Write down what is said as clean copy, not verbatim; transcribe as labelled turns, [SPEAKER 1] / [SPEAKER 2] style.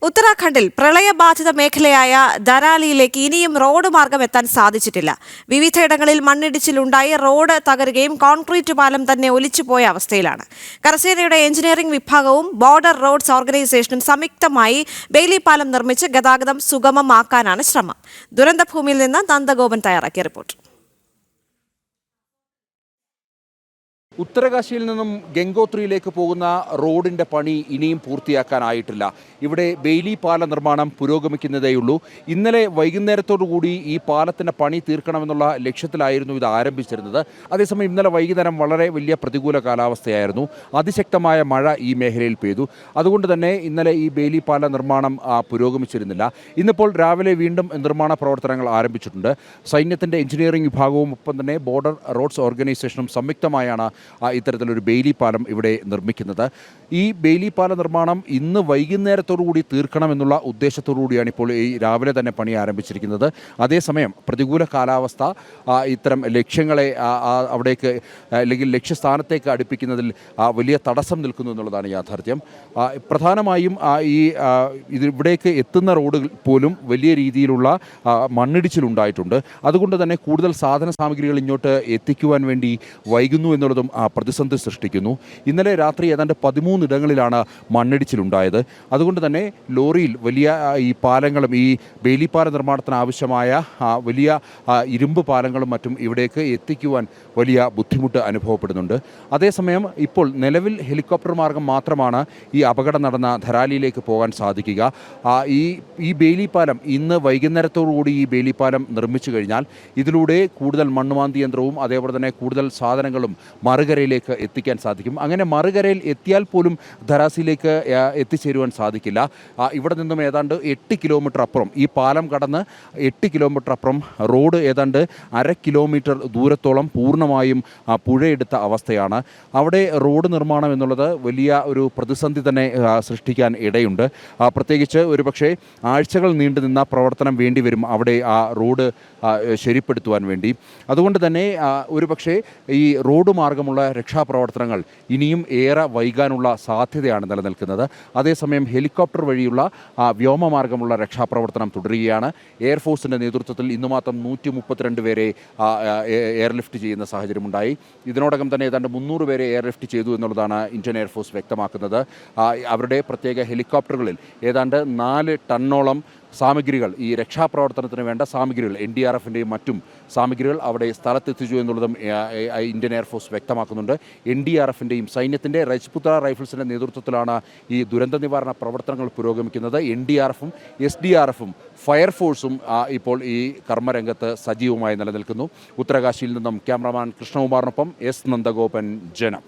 [SPEAKER 1] ഉത്തരാഖണ്ഡിൽ പ്രളയബാധിത മേഖലയായ ധരാലിയിലേക്ക് ഇനിയും റോഡ് മാർഗം എത്താൻ സാധിച്ചിട്ടില്ല. വിവിധയിടങ്ങളിൽ മണ്ണിടിച്ചിലുണ്ടായി റോഡ് തകരുകയും കോൺക്രീറ്റ് പാലം തന്നെ ഒലിച്ചുപോയ അവസ്ഥയിലാണ്. കരസേനയുടെ എഞ്ചിനീയറിംഗ് വിഭാഗവും ബോർഡർ റോഡ്സ് ഓർഗനൈസേഷനും സംയുക്തമായി ബെയിലി പാലം നിർമ്മിച്ച് ഗതാഗതം സുഗമമാക്കാനാണ് ശ്രമം. ദുരന്തഭൂമിയിൽ നിന്ന് നന്ദഗോപൻ തയ്യാറാക്കിയ റിപ്പോർട്ട്.
[SPEAKER 2] ഉത്തരകാശിയിൽ നിന്നും ഗംഗോത്രിയിലേക്ക് പോകുന്ന റോഡിൻ്റെ പണി ഇനിയും പൂർത്തിയാക്കാനായിട്ടില്ല. ഇവിടെ ബെയിലി പാല നിർമ്മാണം പുരോഗമിക്കുന്നതേയുള്ളൂ. ഇന്നലെ വൈകുന്നേരത്തോടുകൂടി ഈ പാലത്തിൻ്റെ പണി തീർക്കണമെന്നുള്ള ലക്ഷ്യത്തിലായിരുന്നു ഇത് ആരംഭിച്ചിരുന്നത്. അതേസമയം ഇന്നലെ വൈകുന്നേരം വളരെ വലിയ പ്രതികൂല കാലാവസ്ഥയായിരുന്നു. അതിശക്തമായ മഴ ഈ മേഖലയിൽ പെയ്തു. അതുകൊണ്ട് തന്നെ ഇന്നലെ ഈ ബെയിലി പാല നിർമ്മാണം പുരോഗമിച്ചിരുന്നില്ല. ഇന്നിപ്പോൾ രാവിലെ വീണ്ടും നിർമ്മാണ പ്രവർത്തനങ്ങൾ ആരംഭിച്ചിട്ടുണ്ട്. സൈന്യത്തിൻ്റെ എഞ്ചിനീയറിംഗ് വിഭാഗവും ഒപ്പം തന്നെ ബോർഡർ റോഡ്സ് ഓർഗനൈസേഷനും സംയുക്തമായാണ് ഇത്തരത്തിലൊരു ബെയിലി പാലം ഇവിടെ നിർമ്മിക്കുന്നത്. ഈ ബെയിലി പാല നിർമ്മാണം ഇന്ന് വൈകുന്നേരത്തോടുകൂടി തീർക്കണമെന്നുള്ള ഉദ്ദേശത്തോടുകൂടിയാണ് ഇപ്പോൾ ഈ രാവിലെ തന്നെ പണി ആരംഭിച്ചിരിക്കുന്നത്. അതേസമയം പ്രതികൂല കാലാവസ്ഥ ഇത്തരം ലക്ഷ്യങ്ങളെ അവിടേക്ക് അല്ലെങ്കിൽ ലക്ഷ്യസ്ഥാനത്തേക്ക് അടുപ്പിക്കുന്നതിൽ വലിയ തടസ്സം നിൽക്കുന്നു എന്നുള്ളതാണ് യാഥാർത്ഥ്യം. പ്രധാനമായും ഇവിടേക്ക് എത്തുന്ന റോഡുകൾ പോലും വലിയ രീതിയിലുള്ള മണ്ണിടിച്ചിലുണ്ടായിട്ടുണ്ട്. അതുകൊണ്ട് തന്നെ കൂടുതൽ സാധന സാമഗ്രികൾ ഇങ്ങോട്ട് എത്തിക്കുവാൻ വേണ്ടി വൈകുന്നു എന്നുള്ളതും പ്രതിസന്ധി സൃഷ്ടിക്കുന്നു. ഇന്നലെ രാത്രി ഏതാണ്ട് 13 ഇടങ്ങളിലാണ് മണ്ണിടിച്ചിലുണ്ടായത്. അതുകൊണ്ട് തന്നെ ലോറിയിൽ വലിയ ഈ പാലങ്ങളും ഈ ബെയിലി പാല നിർമ്മാണത്തിന് ആവശ്യമായ വലിയ ഇരുമ്പ് പാലങ്ങളും മറ്റും ഇവിടേക്ക് എത്തിക്കുവാൻ വലിയ ബുദ്ധിമുട്ട് അനുഭവപ്പെടുന്നുണ്ട്. അതേസമയം ഇപ്പോൾ നിലവിൽ ഹെലികോപ്റ്റർ മാർഗം മാത്രമാണ് ഈ അപകടം നടന്ന ധരാലിയിലേക്ക് പോകാൻ സാധിക്കുക. ഈ ബെയിലി പാലം ഇന്ന് വൈകുന്നേരത്തോടുകൂടി ഈ ബെയിലി പാലം നിർമ്മിച്ചു കഴിഞ്ഞാൽ ഇതിലൂടെ കൂടുതൽ മണ്ണുമാന്തി യന്ത്രവും അതേപോലെ തന്നെ കൂടുതൽ സാധനങ്ങളും മറുകരയിലേക്ക് എത്തിക്കാൻ സാധിക്കും. അങ്ങനെ മറുകരയിൽ എത്തിയാൽ പോലും ധരാസിയിലേക്ക് എത്തിച്ചേരുവാൻ സാധിക്കില്ല. ഇവിടെ നിന്നും ഏതാണ്ട് 8 കിലോമീറ്റർ അപ്പുറം ഈ പാലം കടന്ന് 8 കിലോമീറ്റർ അപ്പുറം റോഡ് ഏതാണ്ട് 1/2 കിലോമീറ്റർ ദൂരത്തോളം പൂർണ്ണമായും പുഴയെടുത്ത അവസ്ഥയാണ്. അവിടെ റോഡ് നിർമ്മാണം എന്നുള്ളത് വലിയ ഒരു പ്രതിസന്ധി തന്നെ സൃഷ്ടിക്കാൻ ഇടയുണ്ട്. പ്രത്യേകിച്ച് ഒരുപക്ഷെ ആഴ്ചകൾ നീണ്ടു നിന്ന പ്രവർത്തനം വേണ്ടിവരും അവിടെ ആ റോഡ് ശരിപ്പെടുത്തുവാൻ വേണ്ടി. അതുകൊണ്ട് തന്നെ ഒരുപക്ഷെ ഈ റോഡ് മാർഗമുള്ള രക്ഷാപ്രവർത്തനങ്ങൾ ഇനിയും ഏറെ വൈകാനുള്ള സാധ്യതയാണ് നിലനിൽക്കുന്നത്. അതേസമയം ഹെലികോപ്റ്റർ വഴിയുള്ള വ്യോമമാർഗമുള്ള രക്ഷാപ്രവർത്തനം തുടരുകയാണ്. എയർഫോഴ്സിൻ്റെ നേതൃത്വത്തിൽ ഇന്നു മാത്രം 132 പേരെ എയർലിഫ്റ്റ് ചെയ്യുന്ന സാഹചര്യമുണ്ടായി. ഇതിനോടകം തന്നെ ഏതാണ്ട് 300 പേരെ എയർലിഫ്റ്റ് ചെയ്തു എന്നുള്ളതാണ് ഇന്ത്യൻ എയർഫോഴ്സ് വ്യക്തമാക്കുന്നത്. അവരുടെ പ്രത്യേക ഹെലികോപ്റ്ററുകളിൽ ഏതാണ്ട് 4 ടണ്ണോളം സാമഗ്രികൾ, ഈ രക്ഷാപ്രവർത്തനത്തിന് വേണ്ട സാമഗ്രികൾ, NDRFിൻ്റെയും മറ്റും സാമഗ്രികൾ അവിടെ സ്ഥലത്തെത്തിച്ചു എന്നുള്ളതും ഇന്ത്യൻ എയർഫോഴ്സ് വ്യക്തമാക്കുന്നുണ്ട്. NDRFിൻ്റെയും സൈന്യത്തിൻ്റെ രജ്പുത്ര റൈഫിൾസിൻ്റെ നേതൃത്വത്തിലാണ് ഈ ദുരന്ത നിവാരണ പ്രവർത്തനങ്ങൾ പുരോഗമിക്കുന്നത്. NDRFും SDRFും ഫയർഫോഴ്സും ഇപ്പോൾ ഈ കർമ്മരംഗത്ത് സജീവമായി നിലനിൽക്കുന്നു. ഉത്തരകാശിയിൽ നിന്നും ക്യാമറമാൻ കൃഷ്ണകുമാറിനൊപ്പം S നന്ദഗോപൻ, ജനം.